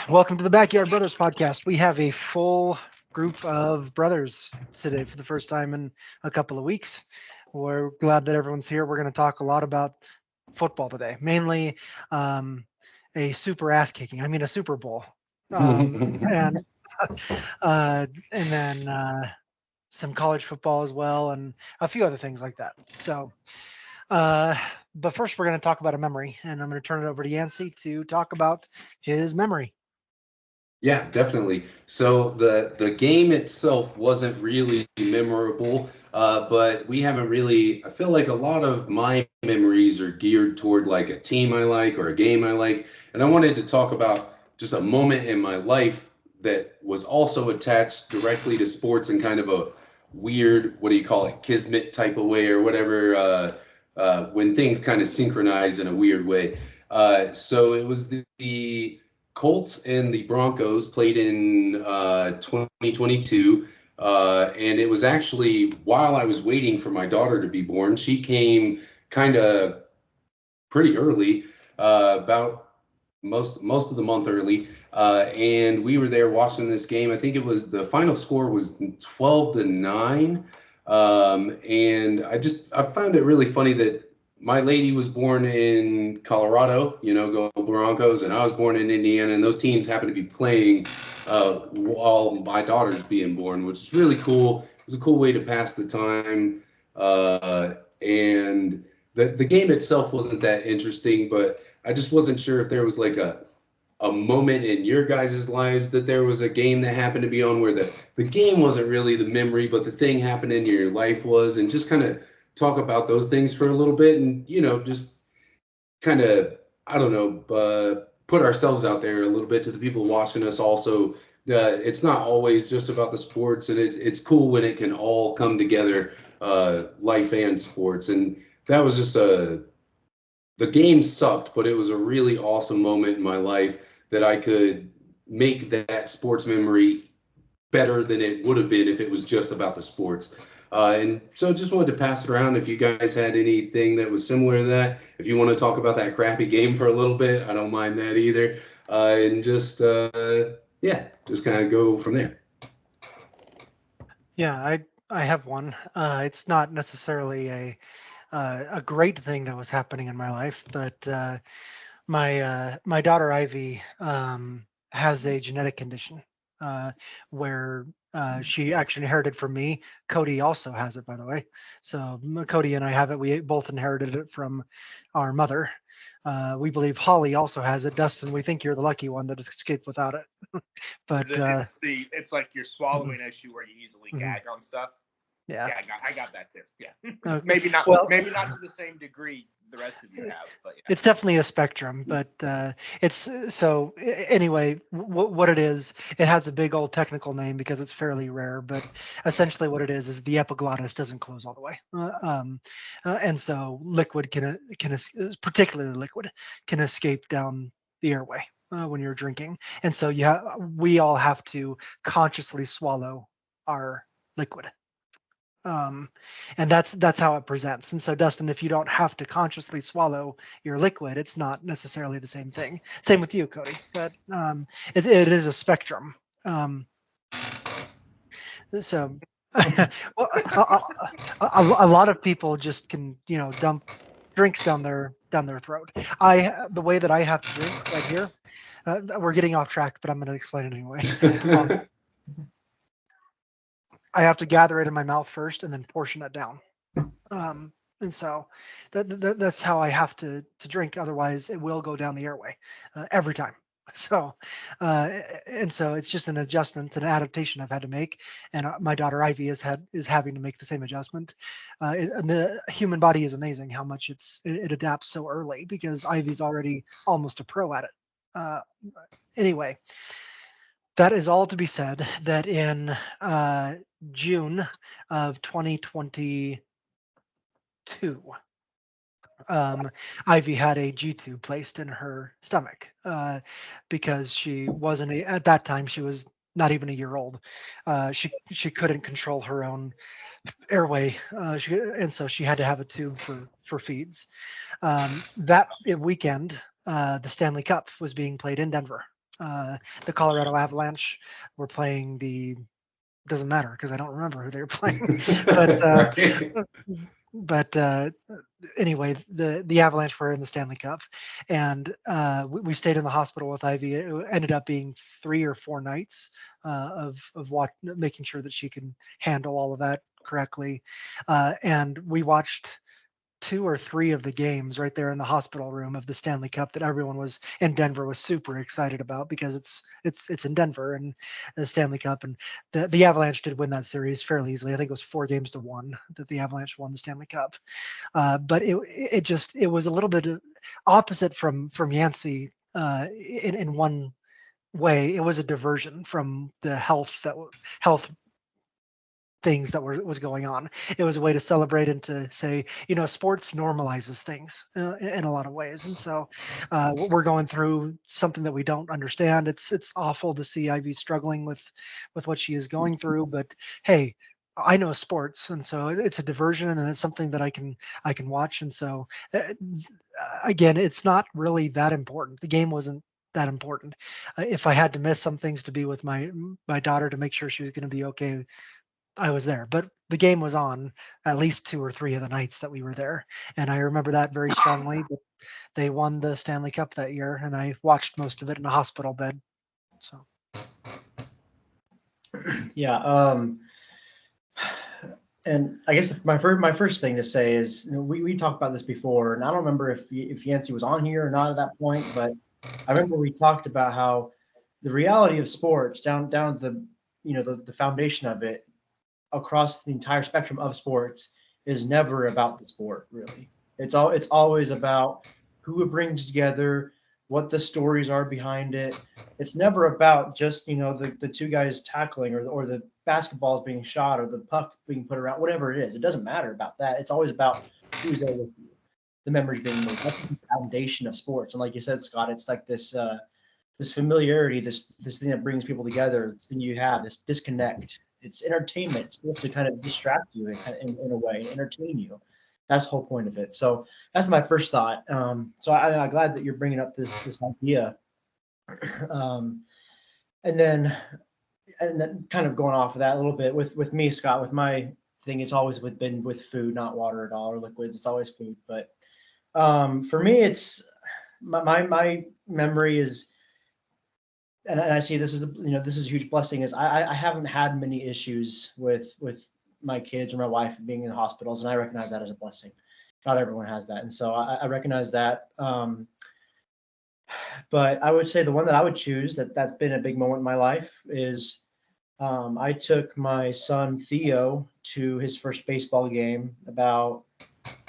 Welcome to the Backyard Brothers podcast. We have a full group of brothers today for the first time in a couple of weeks. We're glad that everyone's here. We're going to talk a lot about football today, mainly um, a super ass kicking. I mean, a Super Bowl, and and then some college football as well, and a few other things like that. So, uh, but first, we're going to talk about a memory, and I'm going to turn it over to Yancey to talk about his memory. Yeah, definitely. So the game itself wasn't really memorable, but we haven't really. I feel like a lot of my memories are geared toward like a team I like or a game I like, and I wanted to talk about just a moment in my life that was also attached directly to sports in kind of a weird, what do you call it, kismet type of way or whatever. When things kind of synchronize in a weird way. So it was the Colts and the Broncos played in 2022. And it was actually while I was waiting for my daughter to be born. She came kind of pretty early, about most of the month early, and we were there watching this game. I think it was the final score was 12-9, and I found it really funny that my lady was born in Colorado, go Broncos, and I was born in Indiana, and those teams happened to be playing while my daughter's being born, which is really cool. It was a cool way to pass the time, and the game itself wasn't that interesting, but I just wasn't sure if there was like a moment in your guys' lives that there was a game that happened to be on where the game wasn't really the memory, but the thing happened in your life was, and just kind of talk about those things for a little bit, and just kind of, I don't know, put ourselves out there a little bit to the people watching us also. It's not always just about the sports, and it's cool when it can all come together, life and sports. And that was just the game sucked, but it was a really awesome moment in my life that I could make that sports memory better than it would have been if it was just about the sports. And so just wanted to pass it around if you guys had anything that was similar to that. If you want to talk about that crappy game for a little bit, I don't mind that either. And just, yeah, just kind of go from there. Yeah, I have one. It's not necessarily a great thing that was happening in my life, but my daughter Ivy has a genetic condition where she actually inherited from me. Cody also has it, by the way. So Cody and I have it. We both inherited it from our mother. We believe Holly also has it. Dustin, we think you're the lucky one that escaped without it. Is But it? It's like your mhm, swallowing issue where you easily mhm, gag on stuff. yeah. Yeah, I got that too. Yeah, Okay. maybe not. Well, Maybe not to the same degree the rest of you have, but yeah. it's definitely a spectrum, but it's so anyway. What it is, it has a big old technical name because it's fairly rare. But essentially, what it is the epiglottis doesn't close all the way, and so liquid particularly liquid, can escape down the airway when you're drinking, and so we all have to consciously swallow our liquid, um, and that's how it presents. And so, Dustin, if you don't have to consciously swallow your liquid, it's not necessarily the same thing. Same with you, Cody, but it is a spectrum. Um, so, well, a lot of people just can dump drinks down their throat. The way that I have to drink right here. We're getting off track, but I'm going to explain it anyway. Um, I have to gather it in my mouth first and then portion it down. And so that's how I have to drink. Otherwise, it will go down the airway every time. So, and so it's just an adjustment, an adaptation I've had to make, and my daughter Ivy is having to make the same adjustment. And the human body is amazing how much it adapts so early because Ivy's already almost a pro at it. Uh, anyway, that is all to be said. That in June of 2022, um, Ivy had a G-tube placed in her stomach because she wasn't at that time. She was not even a year old. She couldn't control her own airway, and so she had to have a tube for feeds. That weekend, the Stanley Cup was being played in Denver. The Colorado Avalanche were playing the doesn't matter because I don't remember who they were playing, but Right. but anyway, the Avalanche were in the Stanley Cup, and we stayed in the hospital with Ivy. It ended up being 3 or 4 nights of making sure that she can handle all of that correctly, and we watched 2 or 3 of the games right there in the hospital room of the Stanley Cup that everyone was in Denver was super excited about because it's in Denver and the Stanley Cup, and the Avalanche did win that series fairly easily. I think it was 4 games to 1 that the Avalanche won the Stanley Cup. But it was a little bit opposite from Yancey in one way. It was a diversion from the health things that was going on. It was a way to celebrate and to say, sports normalizes things in a lot of ways. And so we're going through something that we don't understand. It's awful to see Ivy struggling with what she is going through, but hey, I know sports, and so it's a diversion, and it's something that I can watch. And so again, it's not really that important. The game wasn't that important. If I had to miss some things to be with my daughter to make sure she was going to be okay, I was there, but the game was on at least 2 or 3 of the nights that we were there, and I remember that very strongly. But they won the Stanley Cup that year, and I watched most of it in a hospital bed. So Yeah. And I guess my first thing to say is, we talked about this before, and I don't remember if Yancey was on here or not at that point, but I remember we talked about how the reality of sports down to the foundation of it across the entire spectrum of sports is never about the sport, really. It's always about who it brings together, what the stories are behind it. It's never about just the two guys tackling, or the basketballs being shot, or the puck being put around, whatever it is. It doesn't matter about that. It's always about who's there with you, the memories being made. That's the foundation of sports. And like you said, Scott, it's like this familiarity, this thing that brings people together, this thing you have, this disconnect. It's entertainment. It's supposed to kind of distract you in a way, and entertain you. That's the whole point of it. So that's my first thought. So I'm glad that you're bringing up this idea. Um, and then kind of going off of that a little bit with me, Scott, with my thing, it's always been with food, not water at all or liquids. It's always food. But for me, it's my memory is, and I see this is this is a huge blessing, is I haven't had many issues with my kids or my wife being in hospitals, and I recognize that as a blessing. Not everyone has that, and so I recognize that. But I would say the one that I would choose that's been a big moment in my life is, I took my son Theo to his first baseball game about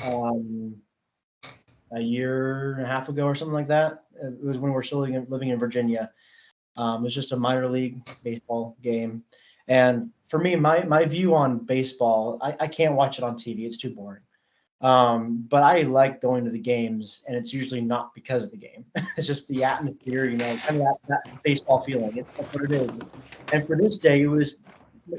um, a year and a half ago or something like that. It was when we were still living in Virginia. It was just a minor league baseball game. And for me, my view on baseball, I can't watch it on TV. It's too boring. But I like going to the games, and it's usually not because of the game. It's just the atmosphere, kind of that baseball feeling. That's what it is. And for this day, it was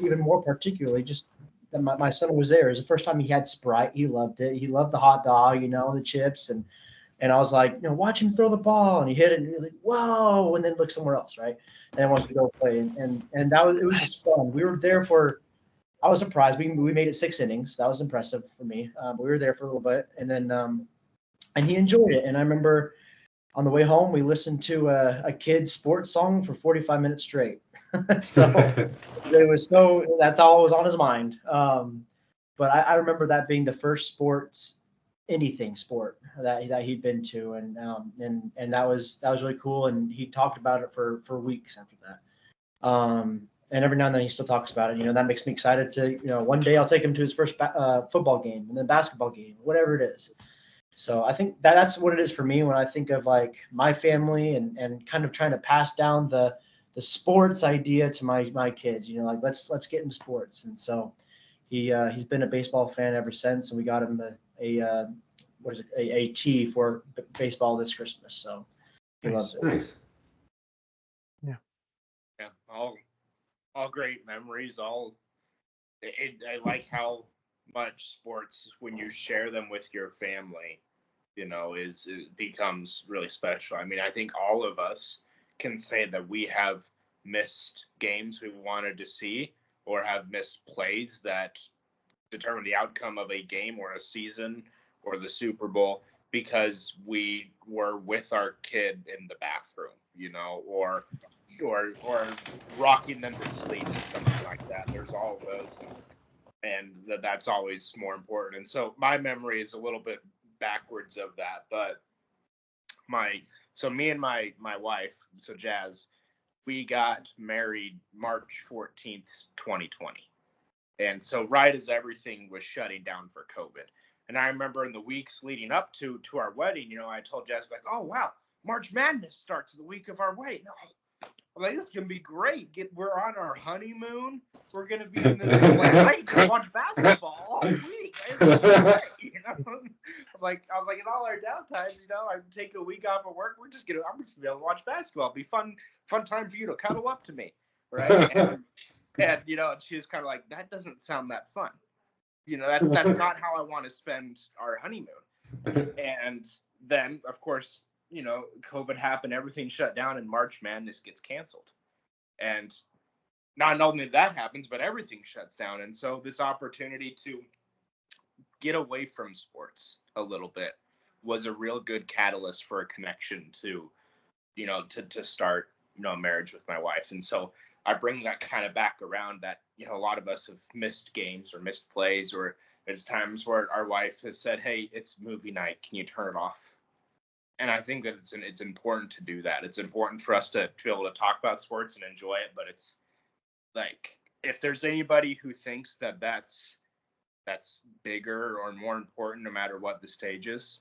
even more particularly just that my son was there. It was the first time he had Sprite. He loved it. He loved the hot dog, the chips, and I was like, watch him throw the ball, and he hit it, and he was like, whoa, and then look somewhere else, right? And then wanted to go play, and it was just fun. We were there for. I was surprised. We made it 6 innings. That was impressive for me. But we were there for a little bit, and then and he enjoyed it. And I remember on the way home, we listened to a kid's sports song for 45 minutes straight. So that's all was on his mind. But I remember that being the first anything sport that he'd been to, and that was really cool. And he talked about it for weeks after that. And every now and then he still talks about it. That makes me excited to, one day I'll take him to his first football game, and then basketball game, whatever it is. So I think that's what it is for me when I think of like my family, and kind of trying to pass down the sports idea to my kids. Like let's get into sports. And so he's been a baseball fan ever since, and we got him a tee for baseball this Christmas. So he loves it. Nice. yeah, all great memories. I like how much sports, when you share them with your family, it becomes really special. I mean, I think all of us can say that we have missed games we wanted to see or have missed plays that determine the outcome of a game or a season or the Super Bowl because we were with our kid in the bathroom, or rocking them to sleep or something like that. There's all of those, and that's always more important. And so my memory is a little bit backwards of that, but me and my wife, so Jazz, we got married March 14th, 2020. And so right as everything was shutting down for COVID. And I remember in the weeks leading up to our wedding, I told Jess, like, oh, wow, March Madness starts the week of our wedding. I'm like, this is going to be great. We're on our honeymoon. We're going to be in this. I'm like, I can watch basketball all week. It's gonna be great, I was like, in all our downtimes, I take a week off of work. I'm just going to be able to watch basketball. It'll be fun time for you to cuddle up to me, right? And she was kind of like, that doesn't sound that fun. That's not how I want to spend our honeymoon. And then, of course, COVID happened, everything shut down, and March Madness gets canceled. And not only that happens, but everything shuts down. And so this opportunity to get away from sports a little bit was a real good catalyst for a connection to start, a marriage with my wife. And so I bring that kind of back around that, a lot of us have missed games or missed plays, or there's times where our wife has said, hey, it's movie night. Can you turn it off? And I think that it's important to do that. It's important for us to be able to talk about sports and enjoy it. But it's like, if there's anybody who thinks that that's bigger or more important, no matter what the stage is,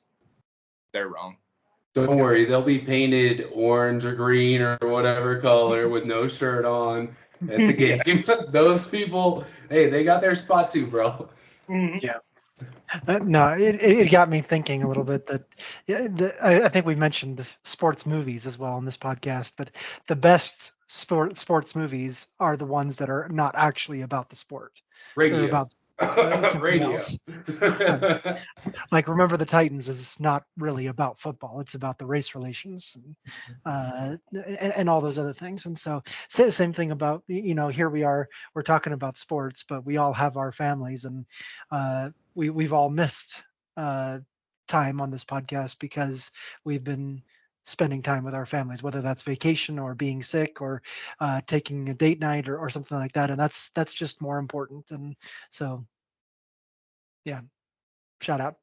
they're wrong. Don't worry, they'll be painted orange or green or whatever color with no shirt on at the game. Yeah. Those people, hey, they got their spot too, bro. Mm-hmm. Yeah. No, it got me thinking a little bit that I think we mentioned sports movies as well on this podcast, but the best sports movies are the ones that are not actually about the sport. Radio. They're about Radio. Else. Like Remember the Titans is not really about football. It's about the race relations and all those other things. And so same thing about, here we're talking about sports, but we all have our families, and we've all missed time on this podcast because we've been spending time with our families, whether that's vacation or being sick or taking a date night or something like that. And that's just more important. And so, yeah, shout out.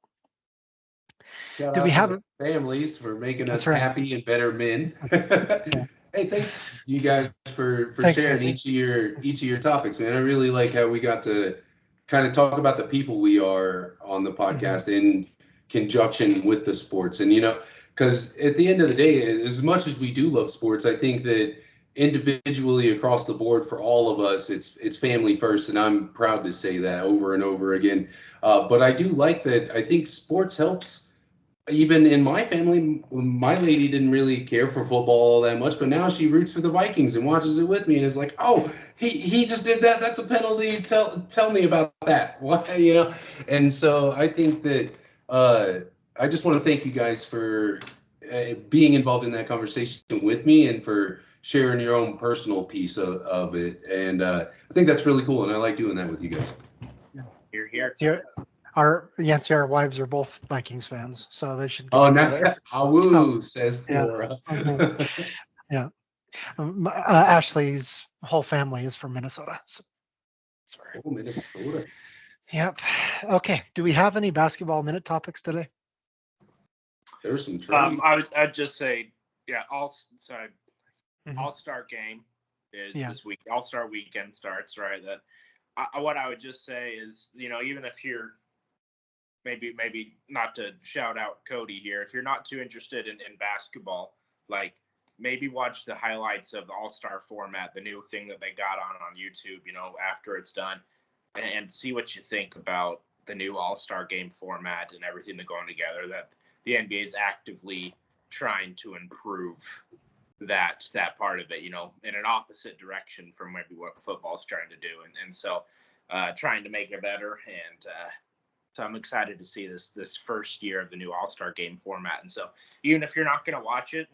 Shout out to the families for making us happy and better men. Yeah. Hey, thanks you guys for sharing each of your topics, man. I really like how we got to kind of talk about the people we are on the podcast in conjunction with the sports. And, because at the end of the day, as much as we do love sports, I think that individually across the board for all of us, it's family first. And I'm proud to say that over and over again. But I do like that. I think sports helps. Even in my family, my lady didn't really care for football all that much, but now she roots for the Vikings and watches it with me and is like, oh, he just did that. That's a penalty. Tell me about that. What, And so I think that I just want to thank you guys for being involved in that conversation with me and for sharing your own personal piece of it. And I think that's really cool. And I like doing that with you guys. You're here. Our Yancey, our wives are both Vikings fans, so they should. Oh, now Awoo, says Laura. Yeah. Ashley's whole family is from Minnesota. So oh, Minnesota. Yep. Okay. Do we have any basketball minute topics today? There's some. I'd just say, All-Star game is this week. All-Star weekend starts, right? What I would just say is, even if you're maybe not to shout out Cody here, if you're not too interested in basketball, like maybe watch the highlights of the All-Star format, the new thing that they got on YouTube, after it's done, and see what you think about the new All-Star game format and everything that's going together, that the NBA is actively trying to improve that part of it, in an opposite direction from maybe what football's trying to do. And so trying to make it better. And so I'm excited to see this first year of the new All-Star game format. And so even if you're not going to watch it,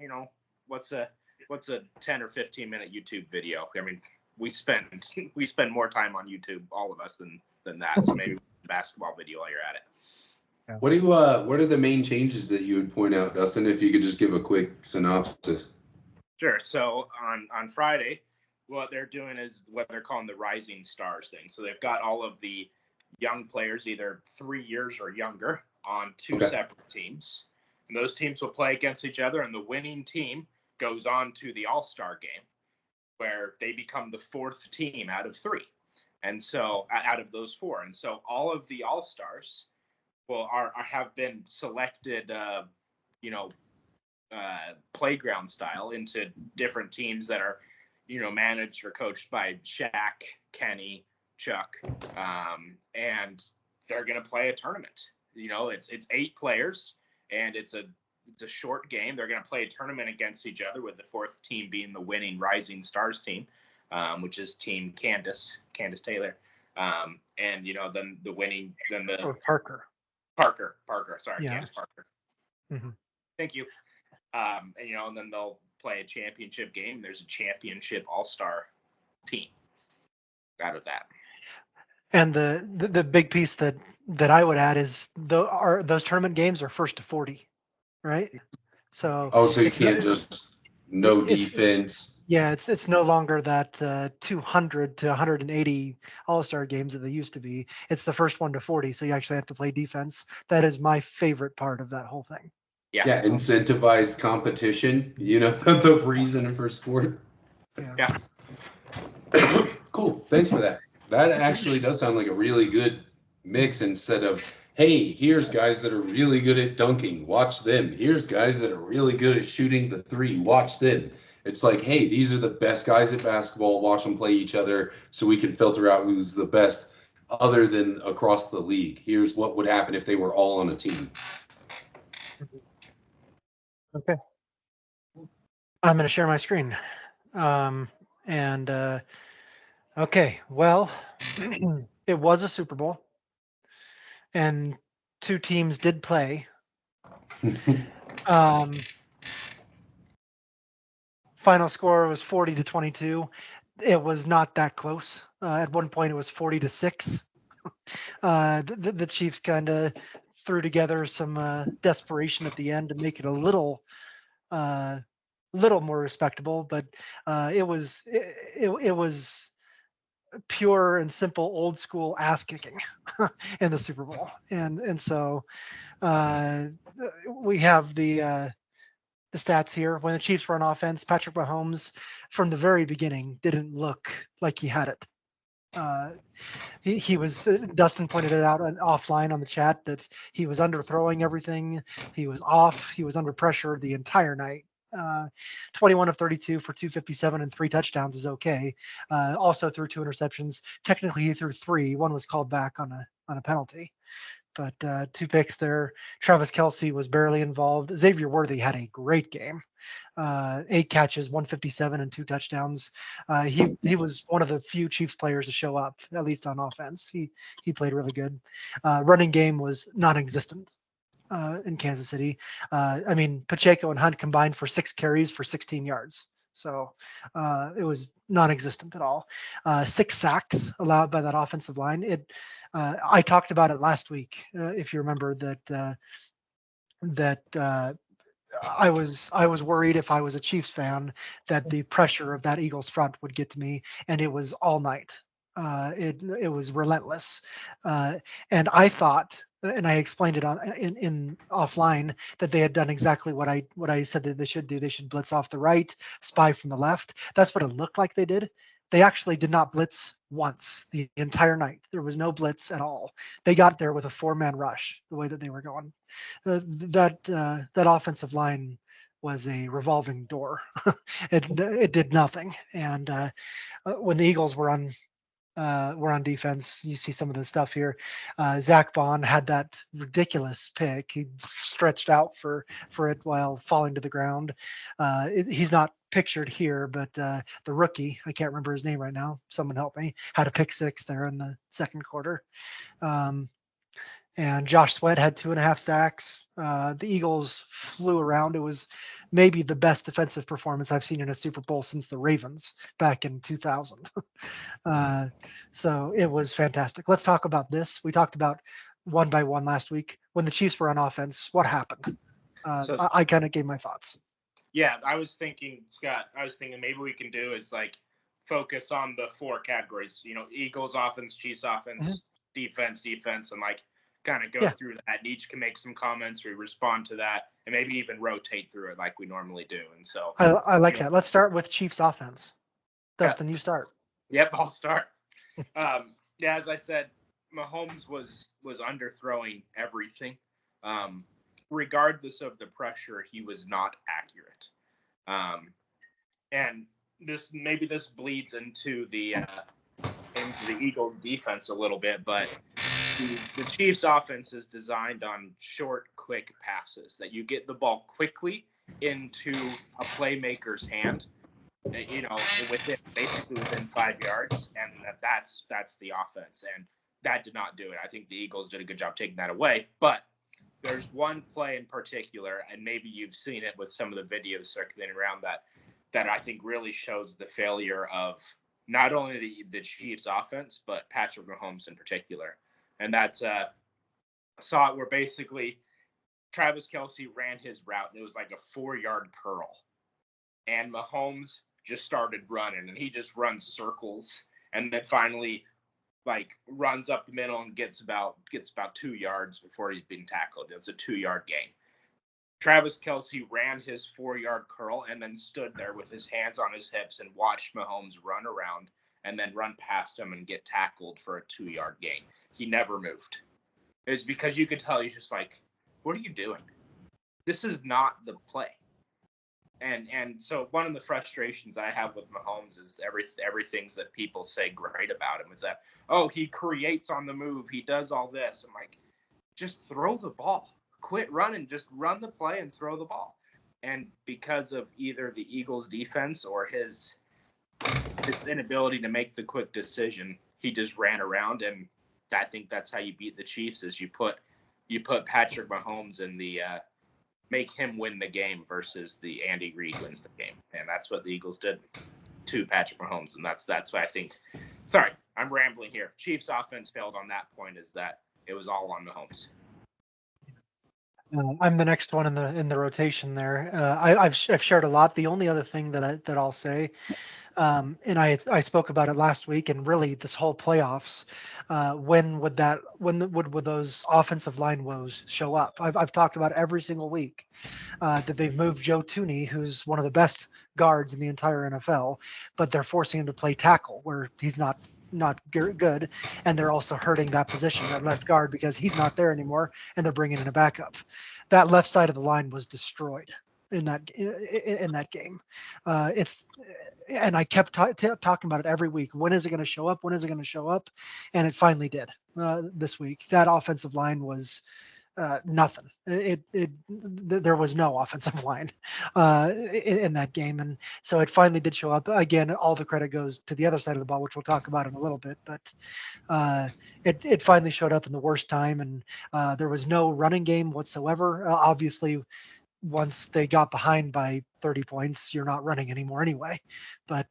what's a 10 or 15-minute YouTube video? I mean, we spend more time on YouTube, all of us, than that. So maybe basketball video while you're at it. What are the main changes that you would point out, Dustin? If you could just give a quick synopsis. Sure. So on Friday, what they're doing is what they're calling the Rising Stars thing. So they've got all of the young players, either 3 years or younger, on two separate teams. And those teams will play against each other, and the winning team goes on to the All-Star game, where they become the fourth team out of three. And so out of those four. And so all of the All-Stars have been selected, playground style into different teams that are, managed or coached by Shaq, Kenny, Chuck, and they're going to play a tournament. It's 8 players, and it's a short game. They're going to play a tournament against each other, with the fourth team being the winning Rising Stars team, which is Team Candace Taylor, and then the winning, then the Parker. Sorry, Yeah. Candace Parker. Mm-hmm. Thank you. And then they'll play a championship game. There's a championship all-star team out of that. And the big piece that I would add is those tournament games are first to 40, right? So so you can't just defense. Yeah, it's no longer that 200 to 180 All-Star games that they used to be. It's the first 1 to 40, so you actually have to play defense. That is my favorite part of that whole thing. Yeah, incentivized competition. The reason for sport. Yeah. Cool. Thanks for that. That actually does sound like a really good mix, instead of, hey, here's guys that are really good at dunking, watch them. Here's guys that are really good at shooting the three, watch them. It's like, hey, these are the best guys at basketball, watch them play each other so we can filter out who's the best other than across the league. Here's what would happen if they were all on a team. Okay. I'm going to share my screen. Okay, well, it was a Super Bowl, and 2 teams did play. Final score was 40-22. It was not that close. At one point, it was 40-6. The Chiefs kind of threw together some desperation at the end to make it a little more respectable, but it was pure and simple old school ass kicking in the Super Bowl, and so we have the stats here. When the Chiefs were on offense, Patrick Mahomes from the very beginning didn't look like he had it. He was, Dustin pointed it out offline on the chat, that he was underthrowing everything. He was off. He was under pressure the entire night. 21 of 32 for 257 and 3 touchdowns is okay. Also threw 2 interceptions. Technically, he threw 3. One was called back on a penalty. But 2 picks there. Travis Kelce was barely involved. Xavier Worthy had a great game. 8 catches, 157 and 2 touchdowns. He was one of the few Chiefs players to show up, at least on offense. He played really good. Running game was non-existent in Kansas City. Pacheco and Hunt combined for 6 carries for 16 yards. So it was non-existent at all. 6 sacks allowed by that offensive line. I talked about it last week, if you remember, that I was worried, if I was a Chiefs fan, that the pressure of that Eagles front would get to me, and it was all night. It was relentless, and I thought, and I explained it in offline, that they had done exactly what I said that they should do. They should blitz off the right, spy from the left. That's what it looked like they did. They actually did not blitz once the entire night. There was no blitz at all. They got there with a 4-man rush, the way that they were going. That offensive line was a revolving door. It did nothing. And when the Eagles were on defense, you see some of the stuff here. Zach Bond had that ridiculous pick. He stretched out for it while falling to the ground. He's not pictured here, but the rookie, I can't remember his name right now, someone help me, had a pick 6 there in the second quarter. and Josh Sweat had 2.5 sacks. The Eagles flew around. It was maybe the best defensive performance I've seen in a Super Bowl since the Ravens back in 2000. So it was fantastic. Let's talk about this. We talked about one by one last week. When the Chiefs were on offense, what happened? So I kind of gave my thoughts. yeah, I was thinking, Scott, maybe we can do is like focus on the 4 categories, Eagles offense, Chiefs offense, defense, and like kind of go through that. And each can make some comments, we respond to that, and maybe even rotate through it like we normally do. And so I like that. Let's start with Chiefs offense. Dustin, you start. Yep, I'll start. Yeah, as I said, Mahomes was underthrowing everything. Regardless of the pressure, he was not accurate. And this bleeds into the Eagles defense a little bit, but the Chiefs offense is designed on short, quick passes that you get the ball quickly into a playmaker's hand, within 5 yards, and that's the offense. And that did not do it. I think the Eagles did a good job taking that away, but there's one play in particular, and maybe you've seen it with some of the videos circulating around that I think really shows the failure of not only the Chiefs offense, but Patrick Mahomes in particular. And that's saw it where basically Travis Kelce ran his route, and it was like a 4-yard curl. And Mahomes just started running, and he just runs circles, and then finally runs up the middle and gets about 2 yards before he's being tackled. It's a 2-yard gain. Travis Kelce ran his 4-yard curl and then stood there with his hands on his hips and watched Mahomes run around and then run past him and get tackled for a 2-yard gain. He never moved. It was because you could tell he's just like, what are you doing? This is not the play. And so one of the frustrations I have with Mahomes is everything that people say great about him is that, oh, he creates on the move, he does all this. I'm like, just throw the ball. Quit running. Just run the play and throw the ball. And because of either the Eagles' defense or his inability to make the quick decision, he just ran around. And I think that's how you beat the Chiefs is you put Patrick Mahomes in the make him win the game versus the Andy Reid wins the game. And that's what the Eagles did to Patrick Mahomes. And that's why I think, sorry, I'm rambling here. Chiefs offense failed on that point is that it was all on Mahomes. I'm the next one in the rotation there. I've shared a lot. The only other thing that I'll say, and I spoke about it last week, and really this whole playoffs, when would those offensive line woes show up? I've talked about every single week that they've moved Joe Thuney, who's one of the best guards in the entire NFL, but they're forcing him to play tackle where he's not good, and they're also hurting that position, that left guard, because he's not there anymore, and they're bringing in a backup. That left side of the line was destroyed in that game. And I kept talking about it every week. When is it going to show up? When is it going to show up? And it finally did this week. That offensive line was nothing. There was no offensive line in that game, and so it finally did show up. Again, all the credit goes to the other side of the ball, which we'll talk about in a little bit. But it finally showed up in the worst time, and there was no running game whatsoever. Obviously, once they got behind by 30 points, you're not running anymore anyway. But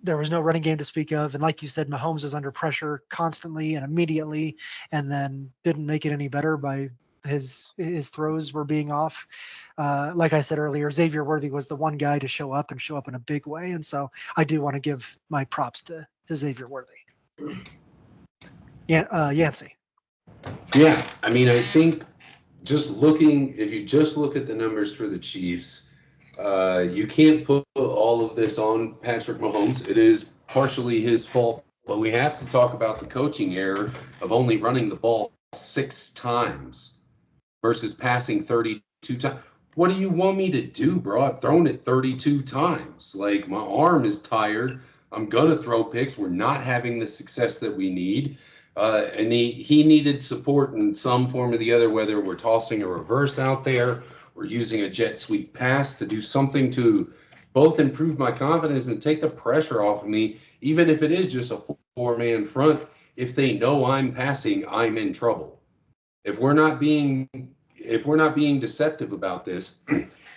there was no running game to speak of. And like you said, Mahomes was under pressure constantly and immediately, and then didn't make it any better by his throws were being off. Like I said earlier, Xavier Worthy was the one guy to show up in a big way. And so I do want to give my props to Xavier Worthy. Yeah, Yancey. Yeah, I mean, I think if you just look at the numbers for the Chiefs, you can't put all of this on Patrick Mahomes. It is partially his fault, but we have to talk about the coaching error of only running the ball 6 times versus passing 32 times. What do you want me to do, bro? I've thrown it 32 times. Like, my arm is tired. I'm going to throw picks. We're not having the success that we need. And he needed support in some form or the other, whether we're tossing a reverse out there, we're using a jet sweep pass to do something to both improve my confidence and take the pressure off of me, even if it is just a 4-man front. If they know I'm passing, I'm in trouble. if we're not being deceptive about this,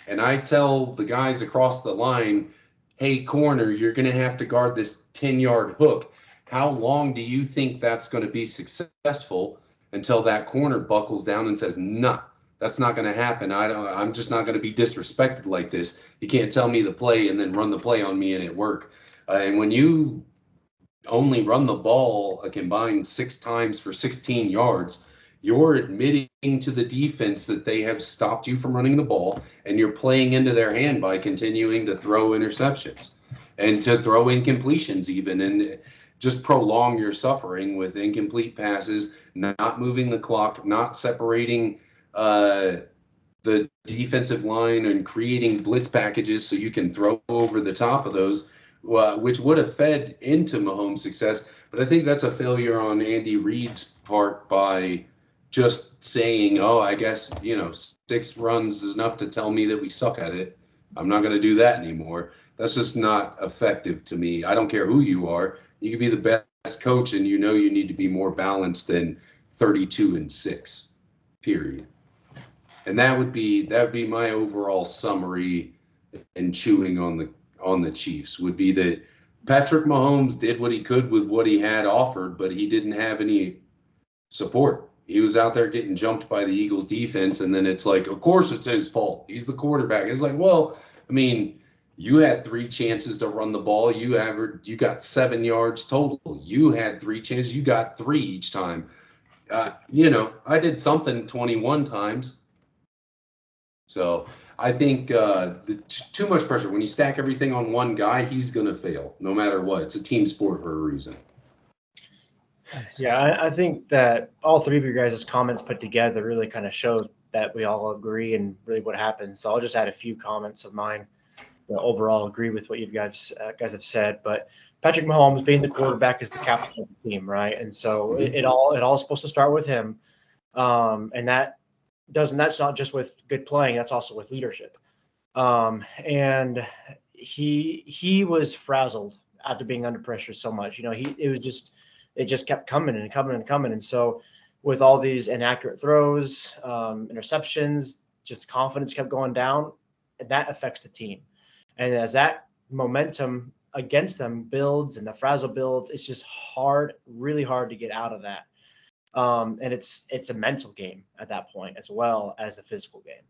and I tell the guys across the line, hey, corner, you're going to have to guard this 10-yard hook. How long do you think that's going to be successful until that corner buckles down and says, nah, that's not going to happen. I'm just not going to be disrespected like this. You can't tell me the play and then run the play on me and it work. And when you only run the ball a combined 6 times for 16 yards, you're admitting to the defense that they have stopped you from running the ball, and you're playing into their hand by continuing to throw interceptions and to throw incompletions even, and just prolong your suffering with incomplete passes, not moving the clock, not separating the defensive line and creating blitz packages so you can throw over the top of those, which would have fed into Mahomes' success. But I think that's a failure on Andy Reid's part by just saying, oh, I guess, 6 runs is enough to tell me that we suck at it. I'm not going to do that anymore. That's just not effective to me. I don't care who you are. You can be the best coach, and you need to be more balanced than 32-6, period. And that would be my overall summary and chewing on the Chiefs would be that Patrick Mahomes did what he could with what he had offered, but he didn't have any support. He was out there getting jumped by the Eagles defense, and then it's like, of course it's his fault. He's the quarterback. It's like, well, I mean, you had 3 chances to run the ball. You got 7 yards total. You had 3 chances. You got 3 each time. I did something 21 times. So I think too much pressure. When you stack everything on one guy, he's going to fail no matter what. It's a team sport for a reason. Yeah, I think that all 3 of your guys' comments put together really kind of shows that we all agree and really what happened. So I'll just add a few comments of mine that overall agree with what you guys have said. But Patrick Mahomes being the quarterback is the captain of the team, right? And so it all is supposed to start with him, and that's not just with good playing. That's also with leadership. And he was frazzled after being under pressure so much. It just kept coming and coming and coming. And so with all these inaccurate throws, interceptions, just confidence kept going down, and that affects the team. And as that momentum against them builds and the frazzle builds, it's just hard, really hard to get out of that. And it's a mental game at that point as well as a physical game.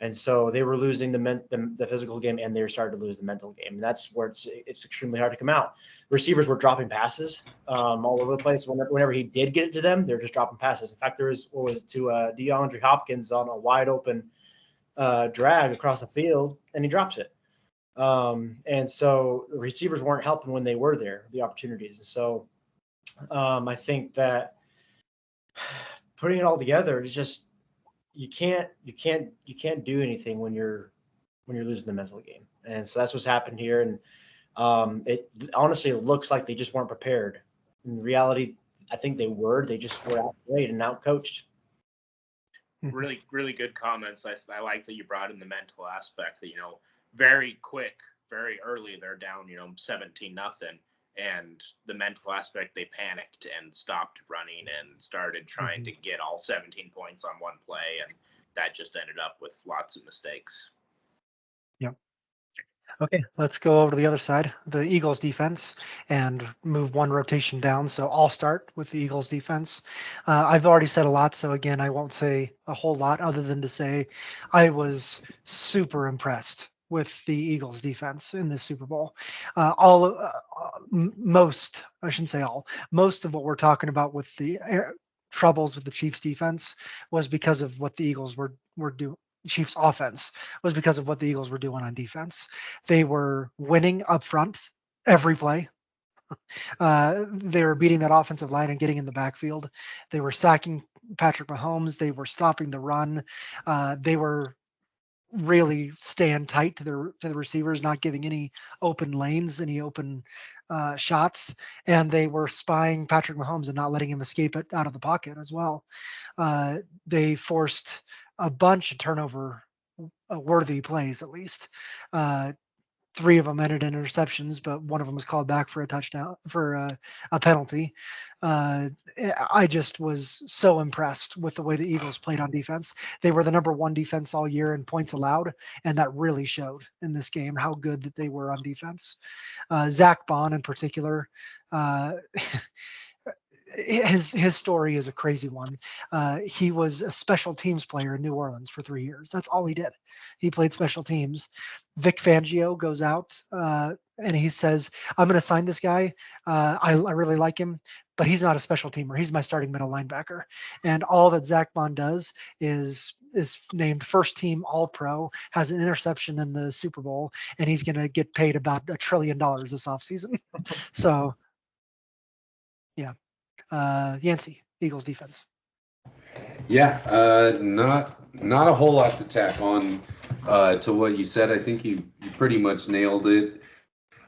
And so they were losing the physical game, and they were starting to lose the mental game. And that's where it's extremely hard to come out. Receivers were dropping passes all over the place. Whenever he did get it to them, they're just dropping passes. In fact, there was DeAndre Hopkins on a wide open drag across the field, and he drops it. And so the receivers weren't helping when they were there, the opportunities. And so I think that putting it all together is just, you can't do anything when you're losing the mental game. And so that's what's happened here. And it honestly, it looks like they just weren't prepared. In reality, I think they just were outplayed and outcoached. Really, really good comments. I like that you brought in the mental aspect that, very quick, very early, they're down, 17-0. And the mental aspect, they panicked and stopped running and started trying to get all 17 points on one play. And that just ended up with lots of mistakes. Yep. Okay, let's go over to the other side, the Eagles defense, and move one rotation down. So I'll start with the Eagles defense. I've already said a lot, so again, I won't say a whole lot other than to say I was super impressed with the Eagles defense in this Super Bowl. Most of what we're talking about with the troubles with the Chiefs defense was because of what the Eagles were doing. Chiefs offense was because of what the Eagles were doing on defense. They were winning up front every play. They were beating that offensive line and getting in the backfield. They were sacking Patrick Mahomes. They were stopping the run. They were really staying tight to the receivers, not giving any open lanes, any open shots, and they were spying Patrick Mahomes and not letting him escape it out of the pocket as well. They forced a bunch of turnover worthy plays, at least. 3 of them ended in interceptions, but one of them was called back for a touchdown for a penalty. I just was so impressed with the way the Eagles played on defense. They were the number 1 defense all year in points allowed, and that really showed in this game how good that they were on defense. Zach Bond in particular, uh, his story is a crazy one. He was a special teams player in New Orleans for 3 years. That's all he did. He played special teams. Vic Fangio goes out and he says, "I'm going to sign this guy. I really like him, but he's not a special teamer. He's my starting middle linebacker." And all that Zach Bond does is named first team All Pro, has an interception in the Super Bowl, and he's going to get paid about $1 trillion this offseason. So, yeah. Yancey, Eagles defense. Yeah, not a whole lot to tack on to what you said. I think you pretty much nailed it.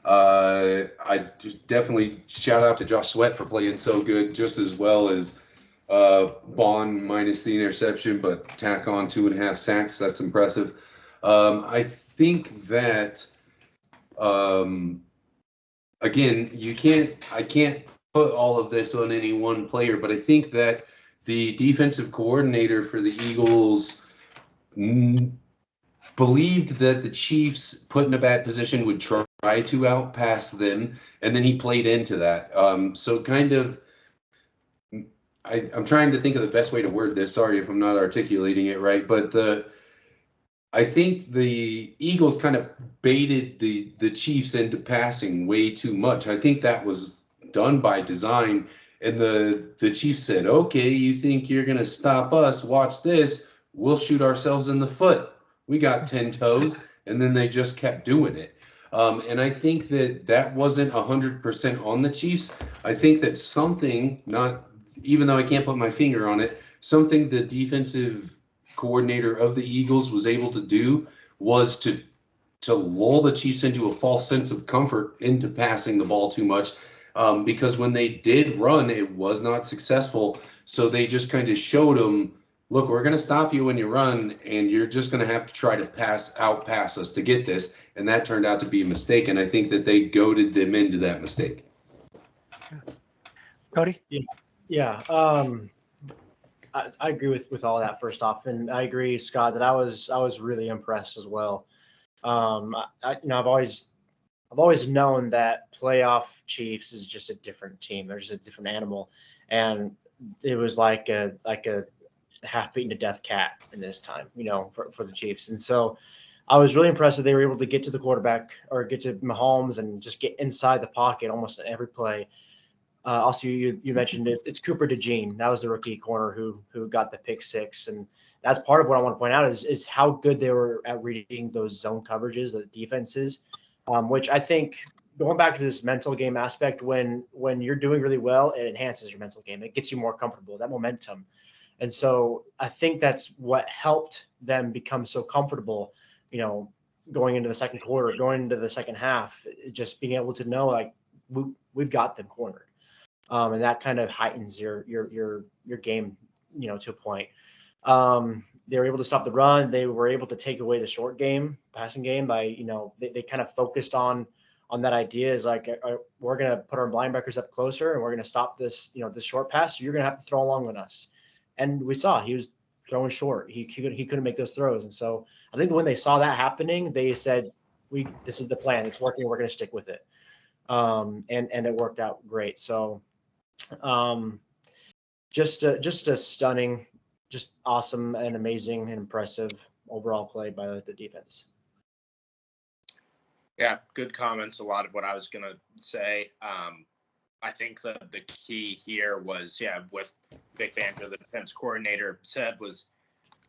I just definitely shout out to Josh Sweat for playing so good, just as well as Bond minus the interception, but tack on 2.5 sacks. That's impressive. I think that again, I can't put all of this on any one player, but I think that the defensive coordinator for the Eagles believed that the Chiefs, put in a bad position, would try to outpass them, and then he played into that. So kind of, I'm trying to think of the best way to word this. Sorry if I'm not articulating it right, but I think the Eagles kind of baited the Chiefs into passing way too much. I think that was done by design. And the Chiefs said, "Okay, you think you're going to stop us? Watch this. We'll shoot ourselves in the foot. We got 10 toes." And then they just kept doing it. And I think that wasn't 100% on the Chiefs. I think that something, not even though I can't put my finger on it, something the defensive coordinator of the Eagles was able to do was to lull the Chiefs into a false sense of comfort into passing the ball too much, because when they did run, it was not successful. So they just kind of showed them, look, we're going to stop you when you run, and you're just going to have to try to outpass us to get this. And that turned out to be a mistake, and I think that they goaded them into that mistake. Cody? Yeah. I agree with all that, first off, and I agree, Scott, that I was really impressed as well. I've always known that playoff Chiefs is just a different team. There's a different animal, and it was like a half beaten to death cat in this time, for the Chiefs. And so I was really impressed that they were able to get to the quarterback or get to Mahomes and just get inside the pocket almost every play. Also, you mentioned it's Cooper DeJean. That was the rookie corner who got the pick six, and that's part of what I want to point out is how good they were at reading those zone coverages, those defenses, which I think, going back to this mental game aspect, when you're doing really well, it enhances your mental game. It gets you more comfortable, that momentum. And so I think that's what helped them become so comfortable, going into the second quarter, going into the second half, just being able to know, like, we've got them cornered. And that kind of heightens your game, to a point. They were able to stop the run. They were able to take away the short game, passing game, by, they kind of focused on that idea, is like, we're going to put our linebackers up closer and we're going to stop this, this short pass. So you're going to have to throw along on us. And we saw he was throwing short. He couldn't make those throws. And so I think when they saw that happening, they said, this is the plan. It's working. We're going to stick with it. And it worked out great. So, just a stunning, just awesome and amazing and impressive overall play by the defense. Yeah, good comments. A lot of what I was going to say. I think the key here was, with Vic Fangio, the defense coordinator, said was,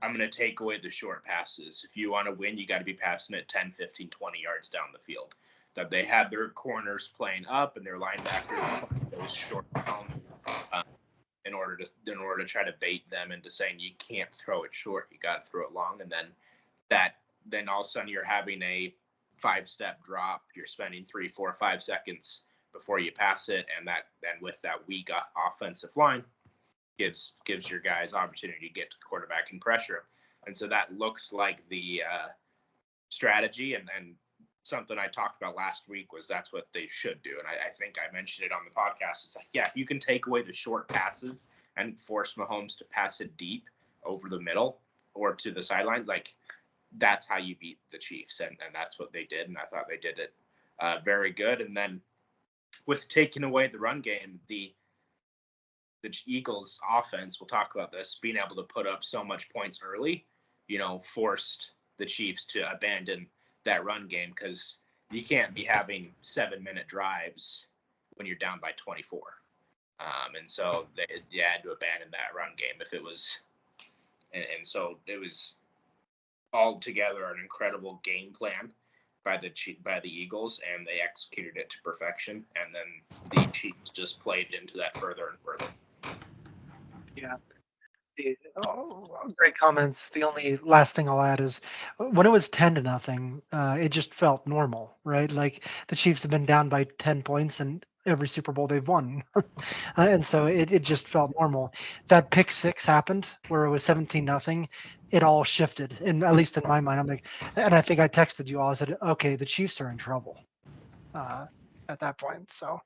I'm going to take away the short passes. If you want to win, you got to be passing it 10, 15, 20 yards down the field. That they had their corners playing up and their linebackers playing those short down, in order to try to bait them into saying you can't throw it short, you got to throw it long, and then all of a sudden you're having a 5-step drop. You're spending 3, 4, 5 seconds before you pass it, and with that weak offensive line gives your guys opportunity to get to the quarterback and pressure. And so that looks like the strategy, and something I talked about last week was that's what they should do. And I think I mentioned it on the podcast. It's like, yeah, if you can take away the short passes and force Mahomes to pass it deep over the middle or to the sideline, like that's how you beat the Chiefs. And that's what they did. And I thought they did it very good. And then with taking away the run game, the Eagles offense, we'll talk about this, being able to put up so much points early, forced the Chiefs to abandon that run game, because you can't be having 7-minute drives when you're down by 24. And so you had to abandon that run game if it was, and so it was altogether an incredible game plan by the Eagles, and they executed it to perfection. And then the Chiefs just played into that further and further. Yeah. Great comments. The only last thing I'll add is when it was 10-0, it just felt normal, right? Like the Chiefs have been down by 10 points in every Super Bowl they've won. And so it just felt normal. That pick six happened where it was 17-0. It all shifted. And at least in my mind, I'm like, and I think I texted you all, I said, okay, the Chiefs are in trouble at that point. So,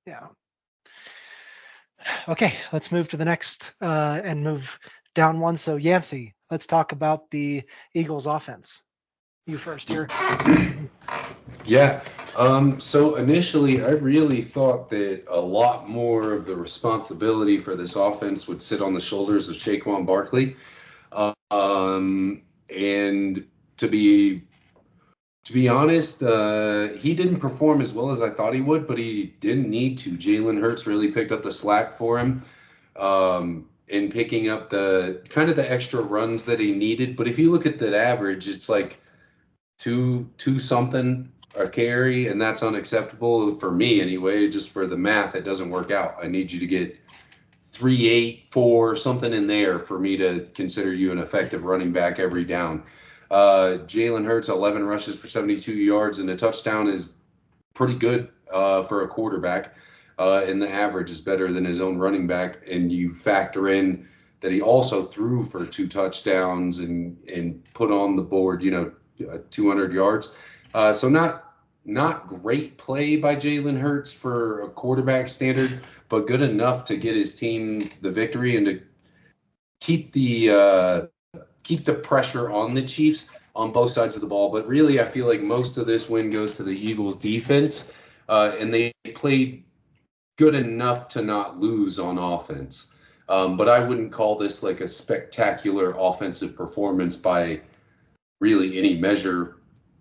yeah. Okay, let's move to the next and move down one. So Yancey, let's talk about the Eagles offense. You first here. Yeah. So initially, I really thought that a lot more of the responsibility for this offense would sit on the shoulders of Saquon Barkley. And to be honest, he didn't perform as well as I thought he would, but he didn't need to. Jalen Hurts really picked up the slack for him in picking up the kind of the extra runs that he needed. But if you look at that average, it's like two something a carry, and that's unacceptable for me anyway. Just for the math, it doesn't work out. I need you to get 3, 8, 4, something in there for me to consider you an effective running back every down. Jalen Hurts, 11 rushes for 72 yards, and a touchdown is pretty good for a quarterback. And the average is better than his own running back. And you factor in that he also threw for 2 touchdowns and put on the board, 200 yards. So not great play by Jalen Hurts for a quarterback standard, but good enough to get his team the victory and to keep the pressure on the Chiefs on both sides of the ball. But really, I feel like most of this win goes to the Eagles' defense, and they played good enough to not lose on offense. But I wouldn't call this like a spectacular offensive performance by really any measure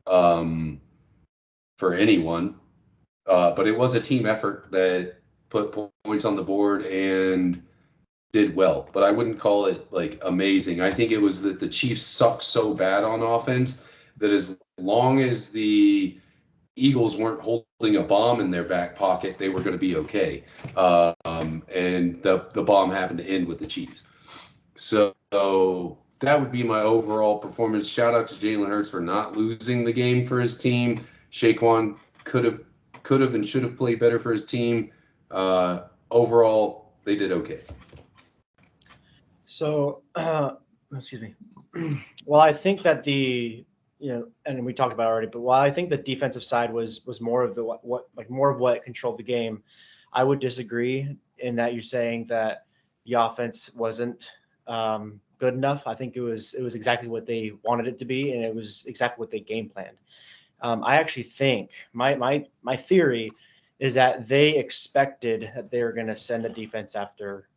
for anyone. But it was a team effort that put points on the board and did well, but I wouldn't call it like amazing. I think it was that the Chiefs sucked so bad on offense that as long as the Eagles weren't holding a bomb in their back pocket, they were going to be okay. And the bomb happened to end with the Chiefs. So that would be my overall performance. Shout out to Jalen Hurts for not losing the game for his team. Saquon could have and should have played better for his team. Overall, they did okay. So, excuse me. Well, I think that and we talked about it already, but while I think the defensive side was more of what controlled the game, I would disagree in that you're saying that the offense wasn't good enough. I think it was exactly what they wanted it to be, and it was exactly what they game planned. I actually think my theory is that they expected that they were going to send the defense after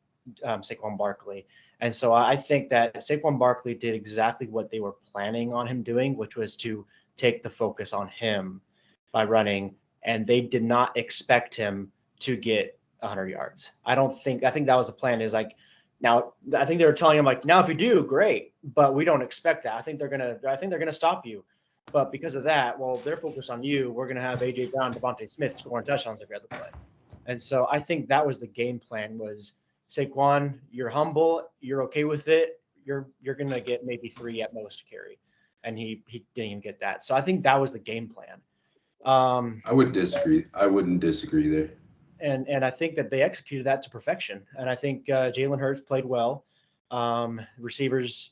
Saquon Barkley. And so I think that Saquon Barkley did exactly what they were planning on him doing, which was to take the focus on him by running. And they did not expect him to get 100 yards. I think that was the plan, is like, now I think they were telling him like, now if you do, great, but we don't expect that. I think they're going to stop you. But because of that, well, they're focused on you. We're going to have A.J. Brown, Devontae Smith scoring touchdowns every other play. And so I think that was the game plan, was Saquon, you're humble, you're okay with it. You're going to get maybe 3 at most to carry. And he didn't even get that. So I think that was the game plan. I would disagree. I wouldn't disagree there. And I think that they executed that to perfection. And I think Jalen Hurts played well. Receivers,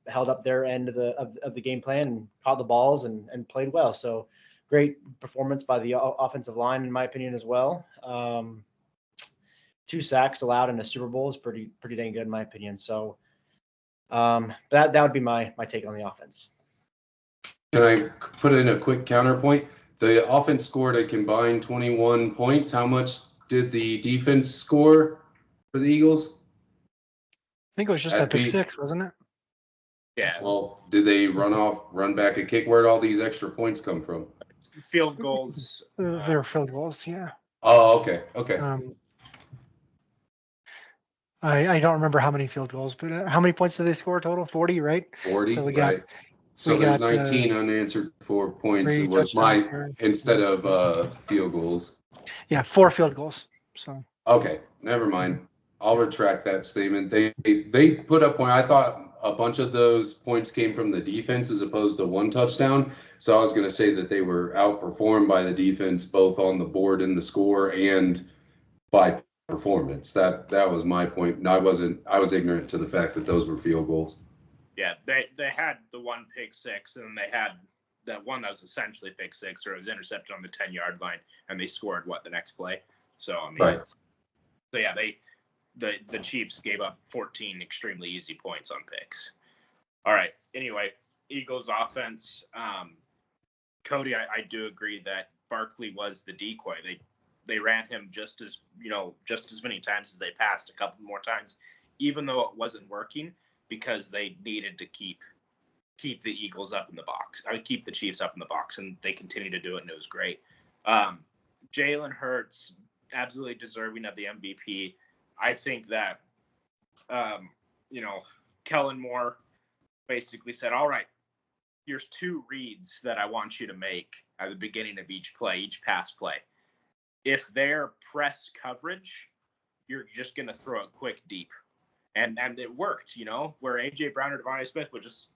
held up their end of the game plan and caught the balls and played well. So great performance by the offensive line, in my opinion, as well. 2 sacks allowed in a Super Bowl is pretty dang good, in my opinion. So that would be my take on the offense. Can I put in a quick counterpoint? The offense scored a combined 21 points. How much did the defense score for the Eagles? I think it was just That'd that pick be- 6, wasn't it? Yeah, Well, did they run back a kick? Where'd all these extra points come from? field goals. They were field goals, yeah. Oh, okay. I don't remember how many field goals, but how many points did they score total? 40, right? 40, So we right. So we there's got, 19 unanswered for points. 3 It was touchdowns my there. instead of field goals. Yeah, 4 field goals. So Okay, never mind. I'll retract that statement. They put up point. I thought a bunch of those points came from the defense as opposed to 1 touchdown. So I was going to say that they were outperformed by the defense both on the board and the score and by performance. That was my point. I was ignorant to the fact that those were field goals. Yeah, they had the 1 pick 6, and then they had that one that was essentially pick 6, or it was intercepted on the 10-yard line, and they scored the next play. So I mean, Right. So yeah, the Chiefs gave up 14 extremely easy points on picks. All right. Anyway, Eagles offense. Cody, I do agree that Barkley was the decoy. They ran him just as many times as they passed, a couple more times, even though it wasn't working, because they needed to keep the Eagles up in the box. I would keep the Chiefs up in the box, and they continued to do it, and it was great. Jalen Hurts, absolutely deserving of the MVP. I think that, Kellen Moore basically said, all right, here's 2 reads that I want you to make at the beginning of each pass play. If they're press coverage, you're just going to throw it quick deep. And it worked, where A.J. Brown or Devontae Smith would just,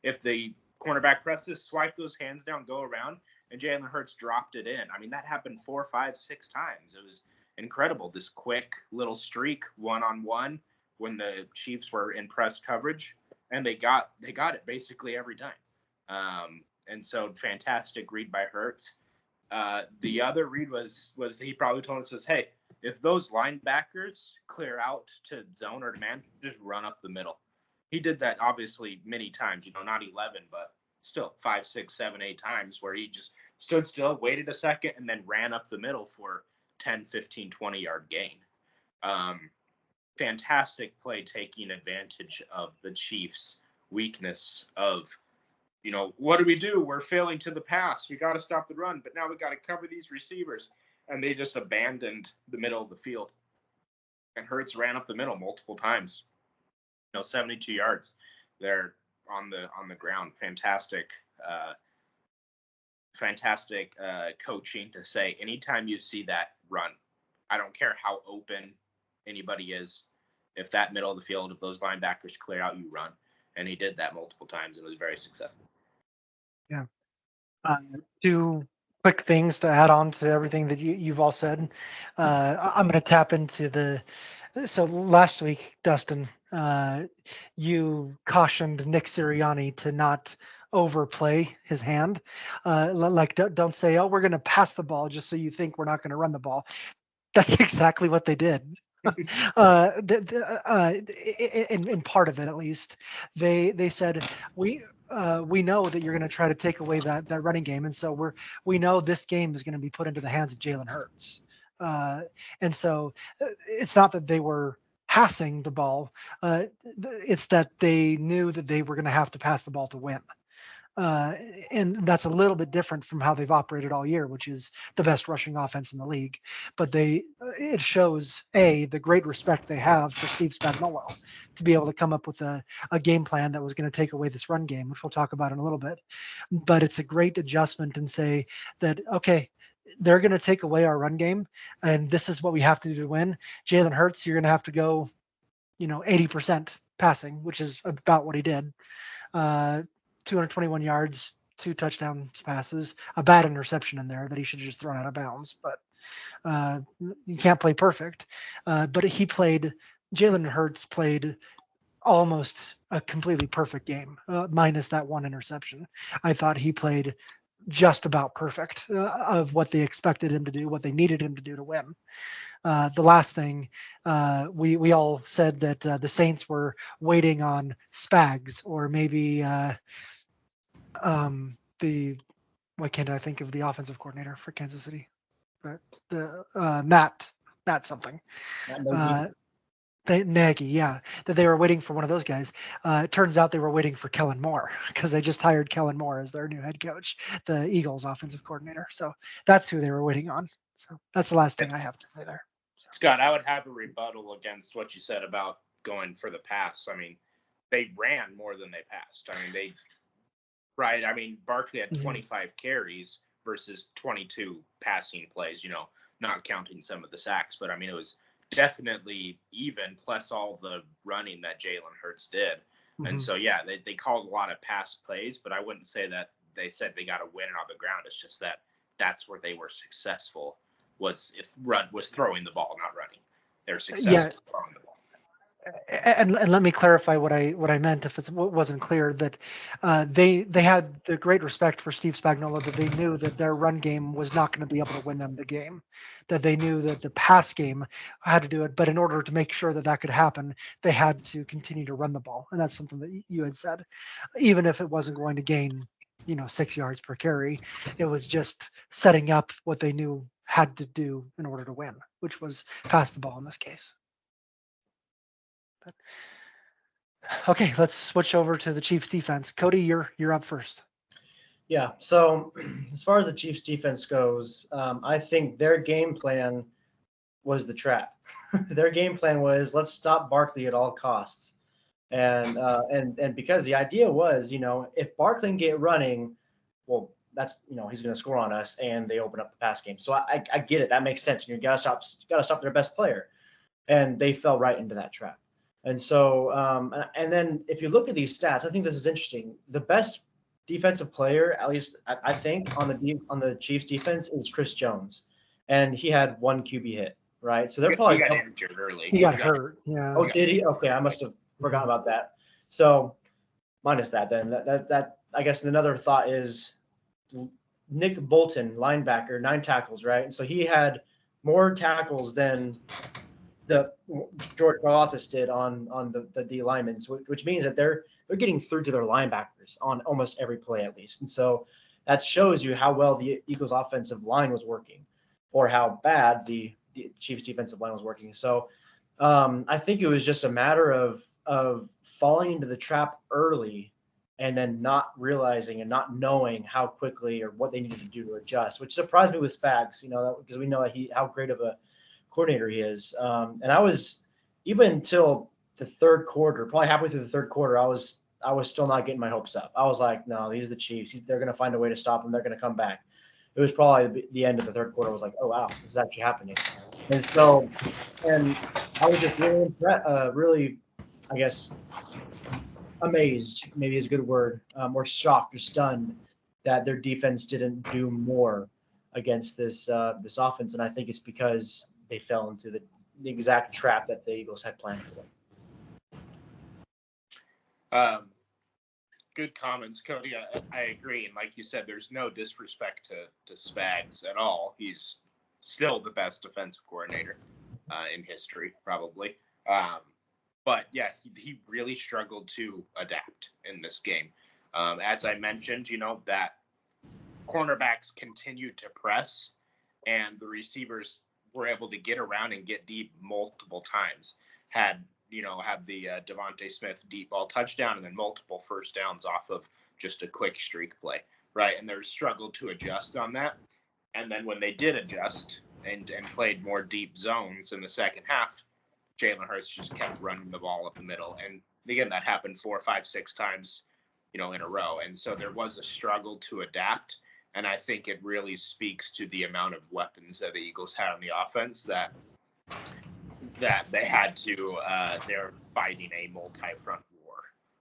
if the cornerback presses, swipe those hands down, go around, and Jalen Hurts dropped it in. I mean, that happened 4, 5, 6 times. It was incredible, this quick little streak, one-on-one, when the Chiefs were in press coverage, and they got it basically every time. And so fantastic read by Hurts. The other read was he probably told us, hey, if those linebackers clear out to zone or to man, just run up the middle. He did that obviously many times, not 11, but still 5, 6, 7, 8 times where he just stood still, waited a second, and then ran up the middle for 10, 15, 20-yard gain. Fantastic play, taking advantage of the Chiefs' weakness of, what do we do? We're failing to the pass. We got to stop the run, but now we got to cover these receivers. And they just abandoned the middle of the field. And Hurts ran up the middle multiple times. 72 yards there on the ground. Fantastic coaching to say, anytime you see that, run. I don't care how open anybody is. If that middle of the field, if those linebackers clear out, you run. And he did that multiple times. It was very successful. yeah. 2 quick things to add on to everything that you've all said. I'm going to tap into so last week, Dustin, you cautioned Nick Sirianni to not overplay his hand. Like, don't say, oh, we're going to pass the ball just so you think we're not going to run the ball. That's exactly what they did. In part of it, at least, they said, we know that you're going to try to take away that running game, and so we know this game is going to be put into the hands of Jalen Hurts. And so it's not that they were passing the ball; it's that they knew that they were going to have to pass the ball to win. And that's a little bit different from how they've operated all year, which is the best rushing offense in the league. But it shows the great respect they have for Steve Spagnuolo to be able to come up with a game plan that was going to take away this run game, which we'll talk about in a little bit. But it's a great adjustment and say that, okay, they're going to take away our run game, and this is what we have to do to win. Jalen Hurts, you're going to have to go, 80% passing, which is about what he did. 221 yards, 2 touchdown passes, a bad interception in there that he should have just thrown out of bounds. But you can't play perfect. But Jalen Hurts played almost a completely perfect game, minus that 1 interception. I thought he played just about perfect of what they expected him to do, what they needed him to do to win. The last thing, we all said that the Saints were waiting on Spags, or maybe the why can't I think of the offensive coordinator for Kansas City? But the Matt something. Not Nagy. Nagy, yeah, that they were waiting for one of those guys. It turns out they were waiting for Kellen Moore because they just hired Kellen Moore as their new head coach, the Eagles offensive coordinator. So that's who they were waiting on. So that's the last thing I have to say there. Scott, I would have a rebuttal against what you said about going for the pass. I mean, they ran more than they passed. I mean, right. I mean, Barkley had 25 carries versus 22 passing plays, not counting some of the sacks. But I mean, it was definitely even, plus all the running that Jalen Hurts did. And so, yeah, they called a lot of pass plays, but I wouldn't say that they said they got to win it on the ground. It's just that that's where they were successful, was throwing the ball, not running. They were successful throwing the ball. And let me clarify what I meant if it wasn't clear, that they had the great respect for Steve Spagnuolo, that they knew that their run game was not going to be able to win them the game, that they knew that the pass game had to do it, but in order to make sure that that could happen, they had to continue to run the ball, and that's something that you had said, even if it wasn't going to gain 6 yards per carry, it was just setting up what they knew had to do in order to win, which was pass the ball in this case. Okay, let's switch over to the Chiefs defense. Cody, you're up first. Yeah. So as far as the Chiefs defense goes, I think their game plan was the trap. Their game plan was, let's stop Barkley at all costs. And because the idea was, if Barkley can get running, well, that's he's going to score on us, and they open up the pass game. So I get it. That makes sense. You gotta stop their best player, and they fell right into that trap. And so, and then if you look at these stats, I think this is interesting. The best defensive player, at least I think, on the Chiefs defense is Chris Jones, and he had one QB hit, right? So they're probably he got injured early. He got hurt. Yeah. Oh, did he? Okay, I must have forgotten about that. So minus that, then that I guess another thought is Nick Bolton, linebacker, 9 tackles, right? And so he had more tackles than the George Karlaftis did on the D linemen, which means that they're getting through to their linebackers on almost every play at least. And so that shows you how well the Eagles offensive line was working, or how bad the Chiefs defensive line was working. So I think it was just a matter of falling into the trap early, and then not realizing and not knowing how quickly or what they needed to do to adjust, which surprised me with Spags, because we know that how great of a coordinator he is. And I was, even until the third quarter, probably halfway through the third quarter, I was still not getting my hopes up. I was like, no, these are the Chiefs. They're going to find a way to stop them. They're going to come back. It was probably the end of the third quarter. I was like, oh, wow, this is actually happening. And so, and I was just really, I guess, amazed, maybe is a good word, or shocked or stunned that their defense didn't do more against this offense. And I think it's because they fell into the exact trap that the Eagles had planned for them. Good comments, Cody. I agree. And like you said, there's no disrespect to Spags at all. He's still the best defensive coordinator in history, probably. But yeah, he really struggled to adapt in this game. As I mentioned, that cornerbacks continued to press, and the receivers were able to get around and get deep multiple times. Had the Devontae Smith deep ball touchdown, and then multiple first downs off of just a quick streak play, right? And they struggled to adjust on that. And then when they did adjust and played more deep zones in the second half, Jalen Hurts just kept running the ball up the middle. And again, that happened 4, 5, 6 times, in a row. And so there was a struggle to adapt. And I think it really speaks to the amount of weapons that the Eagles had on the offense that they had to, they're fighting a multi-front war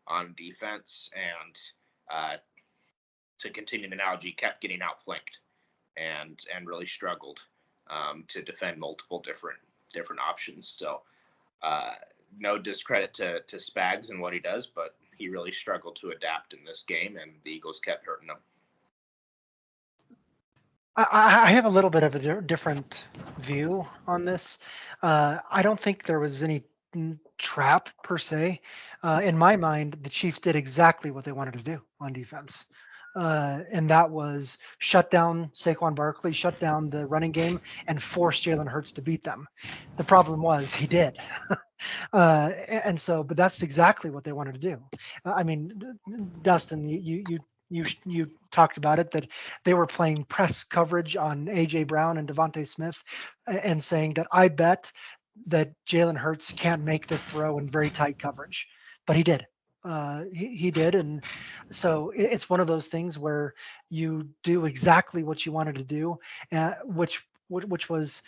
on defense. And to continue the analogy, kept getting outflanked and really struggled to defend multiple different options. So no discredit to Spags and what he does, but he really struggled to adapt in this game, and the Eagles kept hurting him. I have a little bit of a different view on this. I don't think there was any trap per se. In my mind, the Chiefs did exactly what they wanted to do on defense. And that was shut down Saquon Barkley, shut down the running game, and force Jalen Hurts to beat them. The problem was he did. And so, but that's exactly what they wanted to do. I mean, Dustin, you talked about it, that they were playing press coverage on AJ Brown and Devontae Smith, and saying that I bet that Jalen Hurts can't make this throw in very tight coverage, but he did. He did, and so it's one of those things where you do exactly what you wanted to do, which was,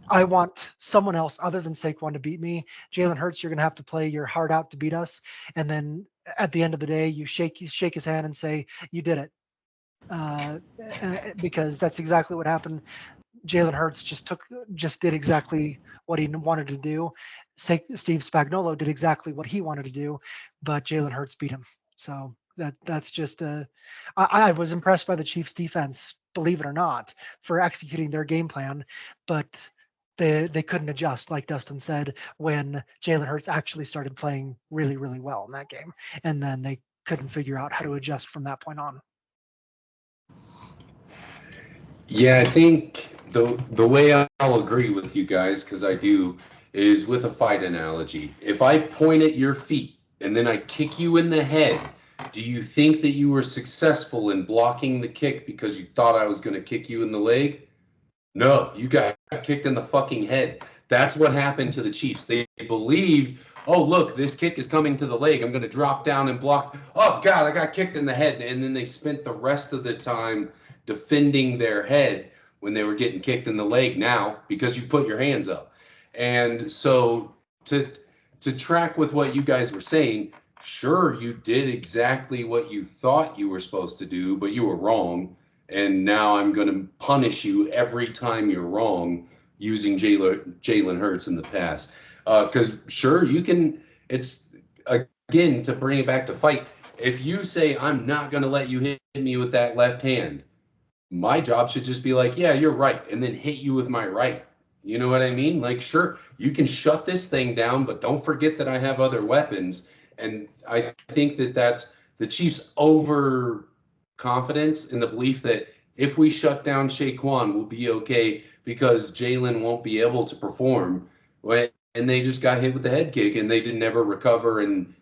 I want someone else other than Saquon to beat me. Jalen Hurts, you're going to have to play your heart out to beat us. And then at the end of the day, you shake his hand and say, you did it. Because that's exactly what happened. Jalen Hurts just did exactly what he wanted to do. Steve Spagnuolo did exactly what he wanted to do, but Jalen Hurts beat him. So that's just I was impressed by the Chiefs defense, believe it or not, for executing their game plan, but they couldn't adjust, like Dustin said, when Jalen Hurts actually started playing really, really well in that game. And then they couldn't figure out how to adjust from that point on. Yeah, I think the way I'll agree with you guys, because I do, is with a fight analogy. If I point at your feet and then I kick you in the head, do you think that you were successful in blocking the kick because you thought I was going to kick you in the leg? No, you got kicked in the fucking head. That's what happened to the Chiefs. They believed, oh, look, this kick is coming to the leg. I'm going to drop down and block. Oh, God, I got kicked in the head. And then they spent the rest of the time defending their head when they were getting kicked in the leg now because you put your hands up. And so to track with what you guys were saying, sure, you did exactly what you thought you were supposed to do, but you were wrong. And now I'm going to punish you every time you're wrong using Jalen Hurts in the past. Because sure, you can. It's again to bring it back to fight. If you say I'm not going to let you hit me with that left hand, my job should just be like, yeah, you're right, and then hit you with my right. You know what I mean? Like, sure, you can shut this thing down, but don't forget that I have other weapons. And I think that that's the Chiefs' overconfidence in the belief that if we shut down Shaquan, we'll be okay because Jalen won't be able to perform. And they just got hit with the head kick, and they didn't ever recover and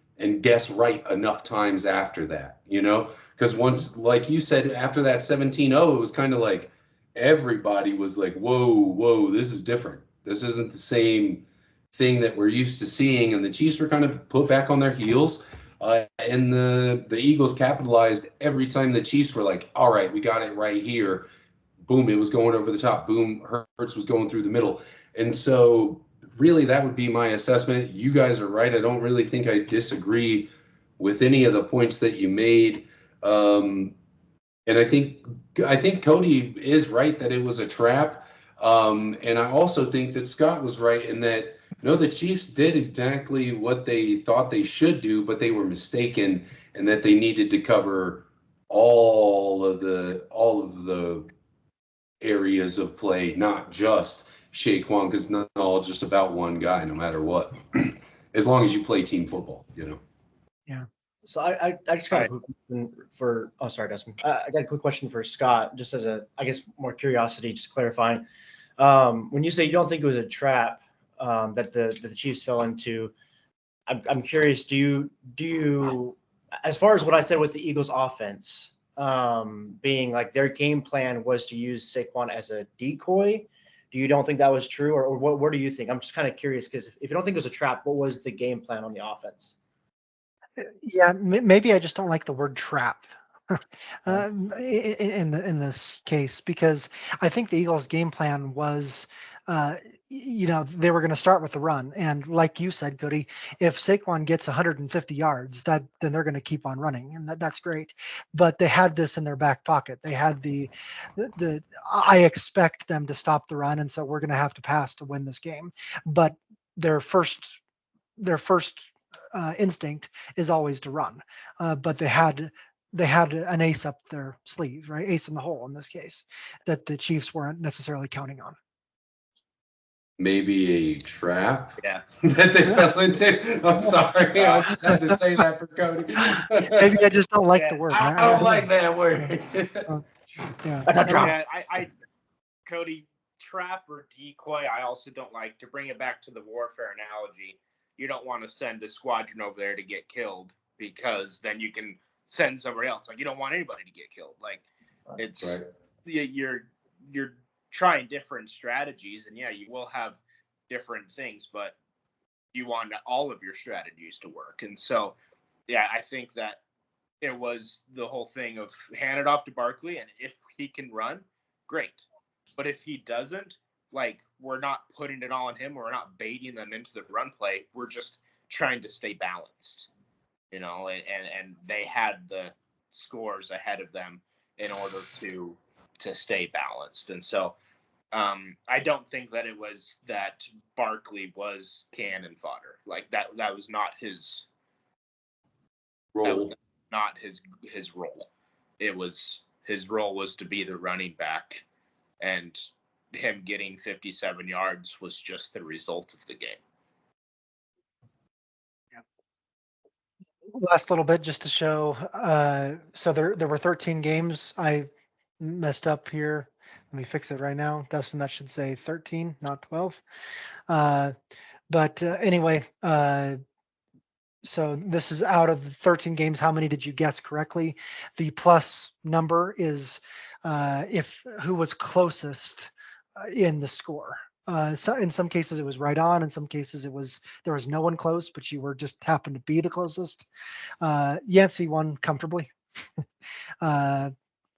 guess right enough times after that, you know? Because once, like you said, after that 17-0, it was kind of like everybody was like, whoa, this is different. This isn't the same thing that we're used to seeing. And the Chiefs were kind of put back on their heels. And the Eagles capitalized every time the Chiefs were like, all right, we got it right here. Boom, it was going over the top. Boom, Hurts was going through the middle. And so really that would be my assessment. You guys are right. I don't really think I disagree with any of the points that you made. And I think Cody is right that it was a trap. And I also think that Scott was right in that the Chiefs did exactly what they thought they should do, but they were mistaken, and that they needed to cover all of the areas of play, not just Shaquan, because it's not all just about one guy, no matter what. As long as you play team football, Yeah. So I just got a quick question for. Oh, sorry, Dustin. I got a quick question for Scott, just as I guess more curiosity, just clarifying. When you say you don't think it was a trap that the Chiefs fell into, I'm curious. Do you, as far as what I said with the Eagles' offense, being like their game plan was to use Saquon as a decoy? You don't think that was true, or what do you think? I'm just kind of curious because if you don't think it was a trap, what was the game plan on the offense? Yeah, maybe I just don't like the word trap in this case, because I think the Eagles' game plan was, they were going to start with the run, and like you said, Cody, if Saquon gets 150 yards, then they're going to keep on running, and that's great. But they had this in their back pocket. They had the I expect them to stop the run, and so we're going to have to pass to win this game. But their first instinct is always to run. But they had they had an ace up their sleeve, right? Ace in the hole in this case, that the Chiefs weren't necessarily counting on. Maybe a trap Yeah. that they fell into. I'm sorry, I just had to say that for Cody. Maybe I just don't like Yeah, the word. I don't like that word. Yeah. That's a drop. Yeah, I Cody, trap or decoy, I also don't like. To bring it back to the warfare analogy, you don't want to send a squadron over there to get killed, because then you can send somebody else. Like, you don't want anybody to get killed. Like, it's Right. you're trying different strategies, and yeah, you will have different things, but you want all of your strategies to work. And so, yeah, I think that it was the whole thing of hand it off to Barkley, and if he can run, great. But if he doesn't, like, we're not putting it all on him. We're not baiting them into the run play. We're just trying to stay balanced, and they had the scores ahead of them in order to stay balanced. And so I don't think that it was that Barkley was cannon fodder. Like, that was not his Roll. not his role. It was his role was to be the running back, and him getting 57 yards was just the result of the game. Last little bit just to show. So there were 13 games. I messed up here. Let me fix it right now. Dustin, that should say 13, not 12. But anyway, so this is out of the 13 games. How many did you guess correctly? The plus number is if who was closest in the score. So in some cases it was right on. In some cases there was no one close, but you were just happened to be the closest. Yancey won comfortably,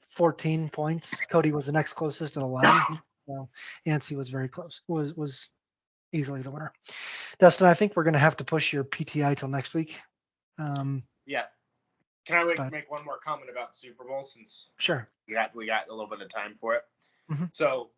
14 points. Cody was the next closest at 11. So Yancey was very close. Was easily the winner. Dustin, I think we're going to have to push your PTI till next week. Yeah. Can I But- make one more comment about the Super Bowl, since Sure. we got a little bit of time for it? Mhm. So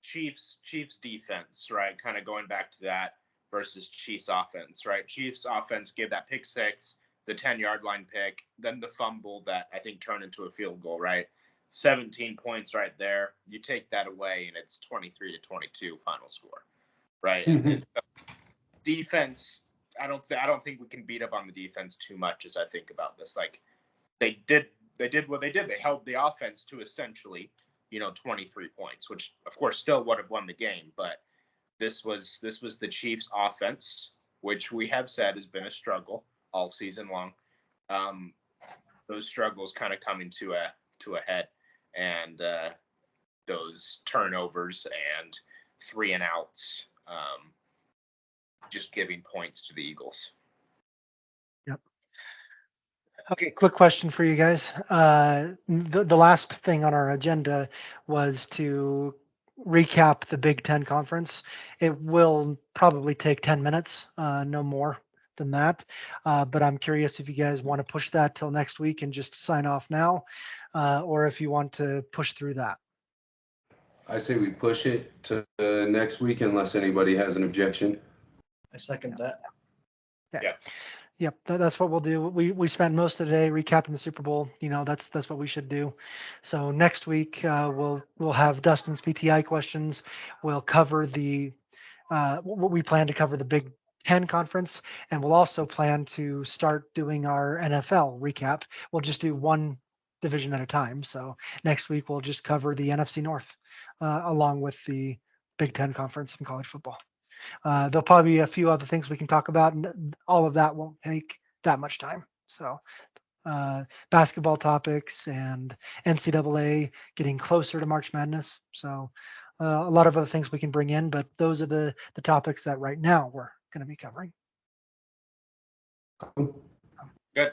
Chiefs defense, right? Kind of going back to that versus Chiefs offense, right? Chiefs offense gave that pick six, the 10-yard line pick, then the fumble that I think turned into a field goal, right? 17 points right there. You take that away, and it's 23-22 final score, right? And defense, I don't think we can beat up on the defense too much as I think about this. Like, they did what they did. They held the offense to essentially, 23 points, which of course still would have won the game. But this was the Chiefs' offense, which we have said has been a struggle all season long. Those struggles kind of coming to a head, and those turnovers and 3 and outs, just giving points to the Eagles. Yep. Okay, quick question for you guys. The last thing on our agenda was to recap the Big Ten Conference. It will probably take 10 minutes, no more than that. But I'm curious if you guys want to push that till next week and just sign off now, or if you want to push through that. I say we push it to next week unless anybody has an objection. I second that. Yep, that's what we'll do. We spent most of the day recapping the Super Bowl. That's what we should do. So next week we'll have Dustin's PTI questions. We'll cover we plan to cover the Big Ten Conference, and we'll also plan to start doing our NFL recap. We'll just do one division at a time. So next week we'll just cover the NFC North along with the Big Ten Conference in college football. There'll probably be a few other things we can talk about, and all of that won't take that much time. So basketball topics and NCAA getting closer to March Madness. So a lot of other things we can bring in, but those are the topics that right now we're going to be covering. Good.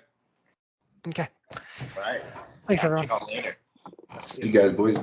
Okay. All right. Thanks, Catch everyone. y'all later. See you guys, boys.